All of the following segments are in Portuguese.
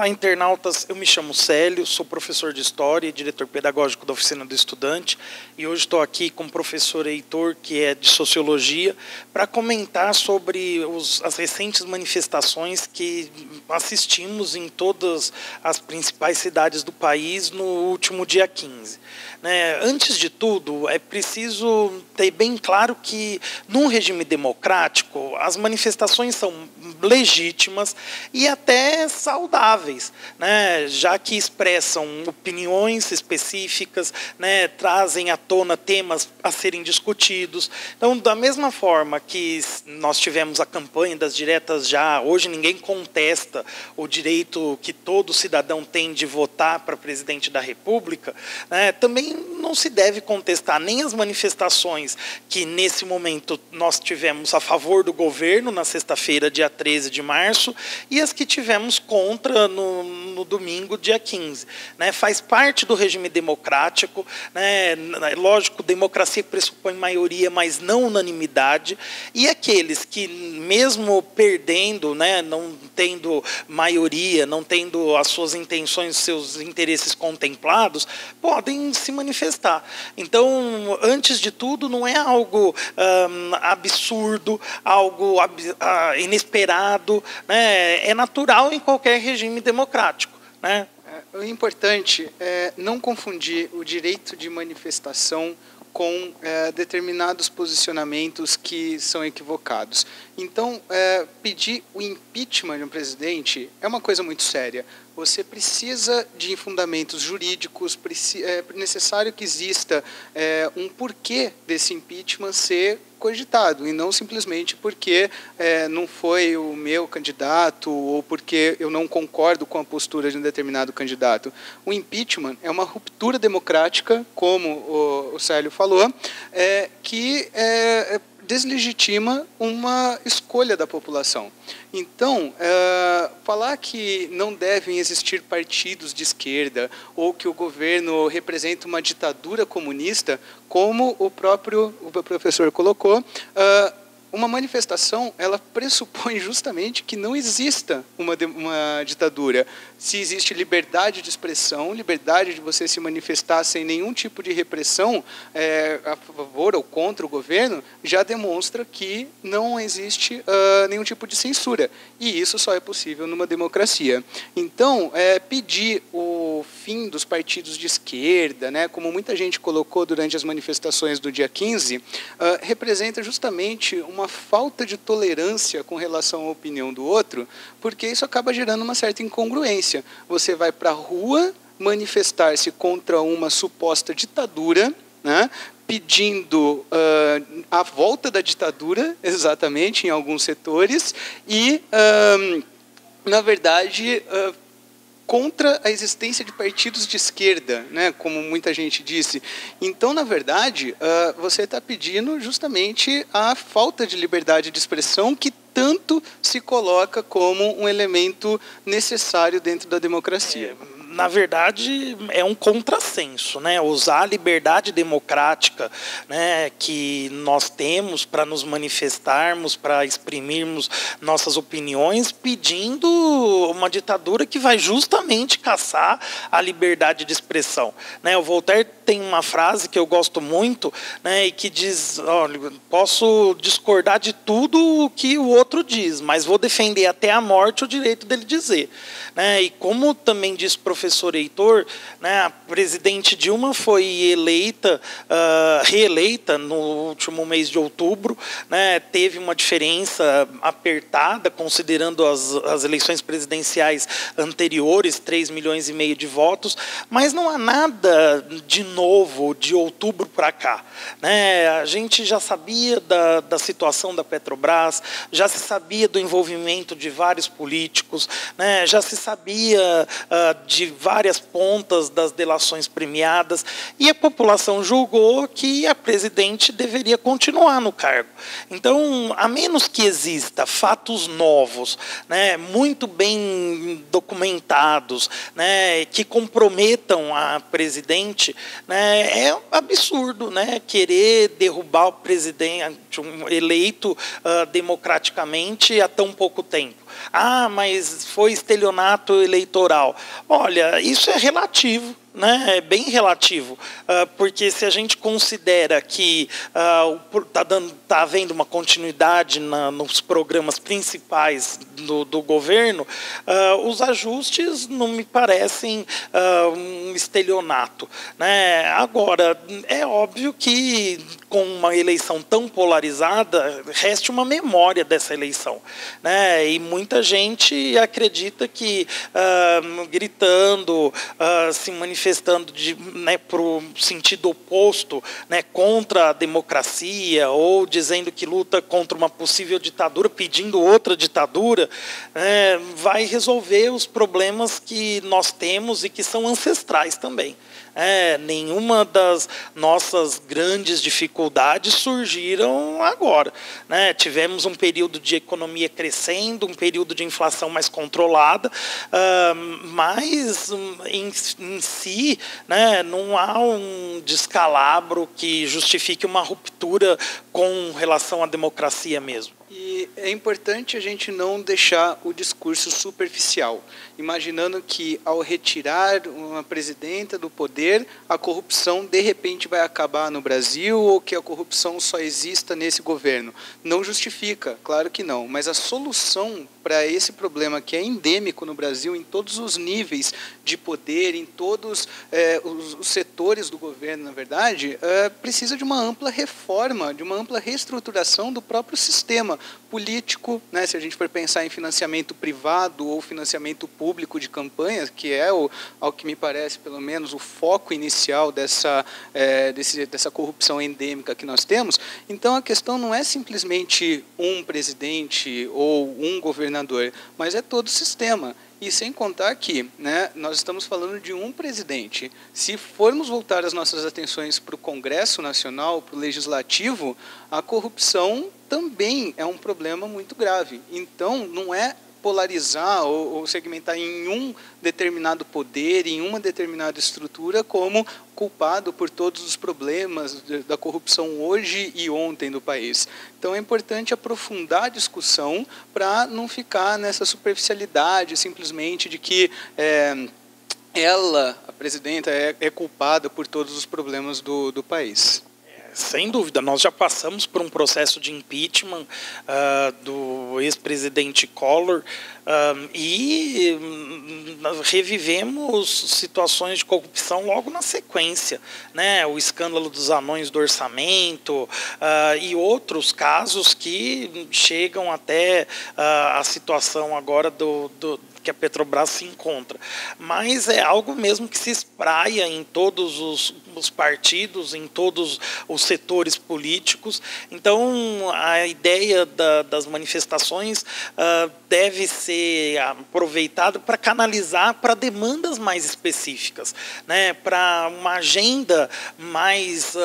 Olá, internautas. Eu me chamo Célio, sou professor de História e diretor pedagógico da Oficina do Estudante. E hoje estou aqui com o professor Heitor, que é de Sociologia, para comentar sobre as recentes manifestações que assistimos em todas as principais cidades do país no último dia 15. Antes de tudo, é preciso ter bem claro que, num regime democrático, as manifestações são legítimas e até saudáveis, já que expressam opiniões específicas, trazem à tona temas a serem discutidos. Então, da mesma forma que nós tivemos a campanha das diretas já, hoje ninguém contesta o direito que todo cidadão tem de votar para presidente da República, também não se deve contestar nem as manifestações que, nesse momento, nós tivemos a favor do governo, na sexta-feira, dia 13 de março, e as que tivemos contra no domingo, dia 15. Faz parte do regime democrático, lógico, democracia pressupõe maioria, mas não unanimidade, e aqueles que, mesmo perdendo, não tendo maioria, não tendo as suas intenções, seus interesses contemplados, podem se manifestar. Então, antes de tudo, não é algo absurdo, algo inesperado, é natural em qualquer regime democrático. O importante é não confundir o direito de manifestação com determinados posicionamentos que são equivocados. Então, pedir o impeachment de um presidente é uma coisa muito séria. Você precisa de fundamentos jurídicos, é necessário que exista um porquê desse impeachment ser cogitado, e não simplesmente porque não foi o meu candidato ou porque eu não concordo com a postura de um determinado candidato. O impeachment é uma ruptura democrática, como o Célio falou, que deslegitima uma escolha da população. Então, falar que não devem existir partidos de esquerda ou que o governo representa uma ditadura comunista, como o próprio professor colocou, uma manifestação, ela pressupõe justamente que não exista uma ditadura. Se existe liberdade de expressão, liberdade de você se manifestar sem nenhum tipo de repressão a favor ou contra o governo, já demonstra que não existe nenhum tipo de censura. E isso só é possível numa democracia. Então, pedir o fim dos partidos de esquerda, como muita gente colocou durante as manifestações do dia 15, representa justamente uma falta de tolerância com relação à opinião do outro, porque isso acaba gerando uma certa incongruência. Você vai para a rua manifestar-se contra uma suposta ditadura, pedindo a volta da ditadura, exatamente, em alguns setores, e, na verdade, contra a existência de partidos de esquerda, como muita gente disse. Então, na verdade, você está pedindo justamente a falta de liberdade de expressão que tanto se coloca como um elemento necessário dentro da democracia. Na verdade, é um contrassenso, usar a liberdade democrática, que nós temos para nos manifestarmos, para exprimirmos nossas opiniões, pedindo uma ditadura que vai justamente caçar a liberdade de expressão. O Voltaire tem uma frase que eu gosto muito, e que diz: olha, posso discordar de tudo o que o outro diz, mas vou defender até a morte o direito dele dizer. E como também disse o professor Heitor, a presidente Dilma foi reeleita no último mês de outubro, teve uma diferença apertada, considerando as eleições presidenciais anteriores, 3,5 milhões de votos, mas não há nada de novo de outubro para cá. A gente já sabia da situação da Petrobras, já se sabia do envolvimento de vários políticos, já se sabia de várias pontas das delações premiadas, e a população julgou que a presidente deveria continuar no cargo. Então, a menos que exista fatos novos, muito bem documentados, que comprometam a presidente, é absurdo, querer derrubar o presidente, eleito democraticamente há tão pouco tempo. Ah, mas foi estelionato eleitoral. Olha, isso é relativo. Né, é bem relativo, porque se a gente considera que está havendo uma continuidade nos programas principais do governo, os ajustes não me parecem um estelionato. Né? Agora, é óbvio que com uma eleição tão polarizada, reste uma memória dessa eleição. Né? E muita gente acredita que gritando, se manifestando para o sentido oposto, né, contra a democracia, ou dizendo que luta contra uma possível ditadura, pedindo outra ditadura, vai resolver os problemas que nós temos e que são ancestrais também. Nenhuma das nossas grandes dificuldades surgiram agora. Né? Tivemos um período de economia crescendo, um período de inflação mais controlada, mas em si, né, não há um descalabro que justifique uma ruptura com relação à democracia mesmo. E é importante a gente não deixar o discurso superficial, imaginando que ao retirar uma presidenta do poder, a corrupção de repente vai acabar no Brasil ou que a corrupção só exista nesse governo. Não justifica, claro que não, mas a solução para esse problema que é endêmico no Brasil, em todos os níveis de poder, em todos os setores do governo, na verdade, precisa de uma ampla reforma, de uma ampla reestruturação do próprio sistema político, né, se a gente for pensar em financiamento privado ou financiamento público de campanhas, que é, ao que me parece, pelo menos, o foco inicial dessa corrupção endêmica que nós temos. Então, a questão não é simplesmente um presidente ou um governador, mas é todo o sistema. E sem contar que, né, nós estamos falando de um presidente. Se formos voltar as nossas atenções para o Congresso Nacional, para o Legislativo, a corrupção também é um problema muito grave. Então, não é polarizar ou segmentar em um determinado poder, em uma determinada estrutura, como culpado por todos os problemas da corrupção hoje e ontem do país. Então é importante aprofundar a discussão para não ficar nessa superficialidade simplesmente de que ela, a presidenta, é culpada por todos os problemas do país. Sem dúvida, nós já passamos por um processo de impeachment do ex-presidente Collor e revivemos situações de corrupção logo na sequência, né? O escândalo dos anões do orçamento e outros casos que chegam até a situação agora que a Petrobras se encontra. Mas é algo mesmo que se espraia em todos os partidos, em todos os setores políticos. Então, a ideia das manifestações deve ser aproveitada para canalizar para demandas mais específicas, né? Para uma agenda mais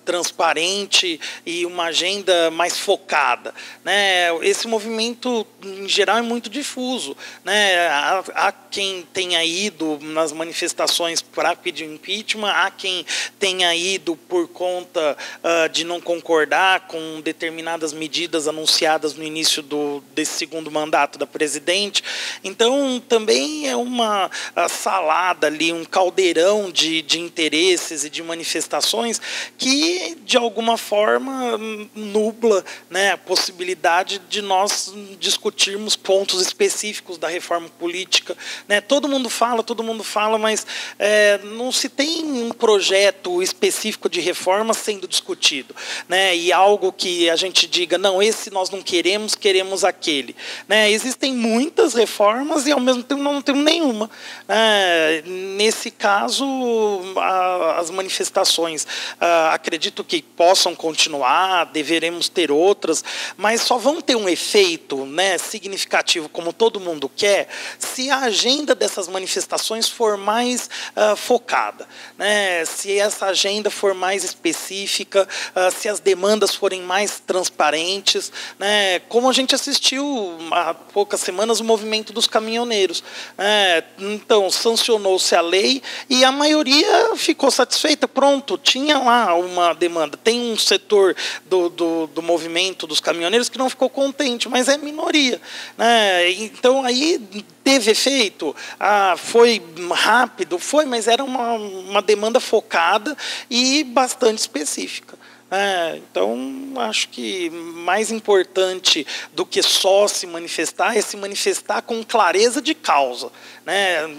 transparente e uma agenda mais focada. Né? Esse movimento, em geral, é muito difuso, né? Há quem tenha ido nas manifestações para pedir impeachment, há quem tenha ido por conta de não concordar com determinadas medidas anunciadas no início desse segundo mandato da presidente. Então, também é uma salada ali, um caldeirão de interesses e de manifestações que, de alguma forma, nubla, né, a possibilidade de nós discutirmos pontos específicos da reforma política. Né? Todo mundo fala, mas não se tem um projeto específico de reforma sendo discutido. Né? E algo que a gente diga, não, esse nós não queremos, queremos aquele. Né? Existem muitas reformas e, ao mesmo tempo, não temos nenhuma. Nesse caso, as manifestações, acredito que possam continuar, deveremos ter outras, mas só vão ter um efeito, né, significativo, como todo mundo quer, se a agenda dessas manifestações for mais focada, né? Se essa agenda for mais específica, se as demandas forem mais transparentes, né? Como a gente assistiu há poucas semanas semanas o movimento dos caminhoneiros. Então, sancionou-se a lei e a maioria ficou satisfeita. Pronto, tinha lá uma demanda. Tem um setor do movimento dos caminhoneiros que não ficou contente, mas é minoria. Então, aí teve efeito? Foi rápido? Foi, mas era uma demanda focada e bastante específica. Então, acho que mais importante do que só se manifestar é se manifestar com clareza de causa.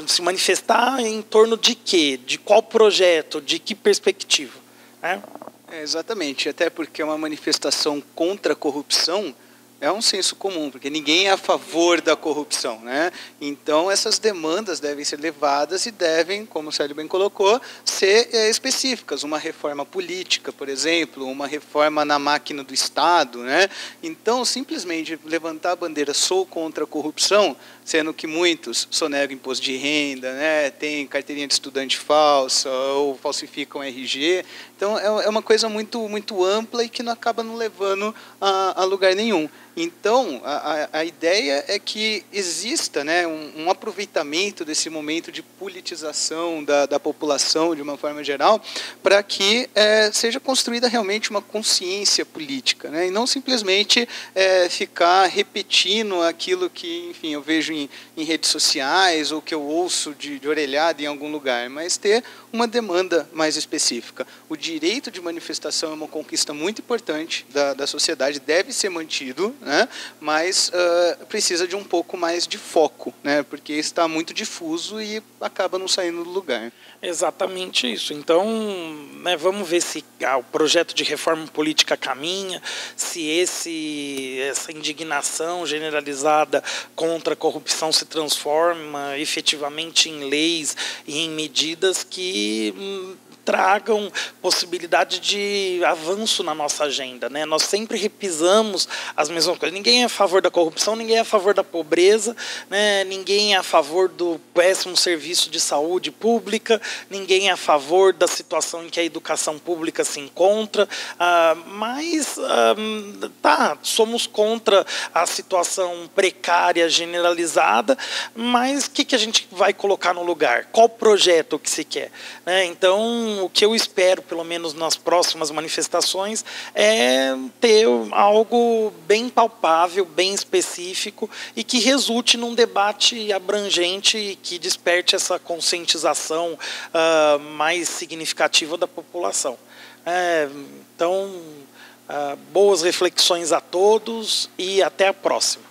Se manifestar em torno de quê? De qual projeto? De que perspectiva? Exatamente, até porque uma manifestação contra a corrupção é um senso comum, porque ninguém é a favor da corrupção, né? Então, essas demandas devem ser levadas e devem, como o Célio bem colocou, ser específicas. Uma reforma política, por exemplo, uma reforma na máquina do Estado, né? Então, simplesmente levantar a bandeira "sou contra a corrupção", sendo que muitos sonegam imposto de renda, né? Tem carteirinha de estudante falsa ou falsificam RG. Então, é uma coisa muito, muito ampla e que não acaba não levando a lugar nenhum. Então, a ideia é que exista, né, um aproveitamento desse momento de politização da população, de uma forma geral, para que seja construída realmente uma consciência política, né, e não simplesmente ficar repetindo aquilo que, enfim, eu vejo em redes sociais ou que eu ouço de orelhada em algum lugar, mas ter uma demanda mais específica. O direito de manifestação é uma conquista muito importante da sociedade, deve ser mantido, né? Mas precisa de um pouco mais de foco, né? Porque está muito difuso e acaba não saindo do lugar. Exatamente isso. Então, vamos ver se o projeto de reforma política caminha, se essa indignação generalizada contra a corrupção se transforma efetivamente em leis e em medidas que tragam possibilidade de avanço na nossa agenda, né? Nós sempre repisamos as mesmas coisas. Ninguém é a favor da corrupção, ninguém é a favor da pobreza, né? Ninguém é a favor do péssimo serviço de saúde pública, ninguém é a favor da situação em que a educação pública se encontra, mas somos contra a situação precária generalizada, mas o que a gente vai colocar no lugar? Qual projeto que se quer? Então, o que eu espero, pelo menos nas próximas manifestações, é ter algo bem palpável, bem específico e que resulte num debate abrangente e que desperte essa conscientização mais significativa da população. Então, boas reflexões a todos e até a próxima.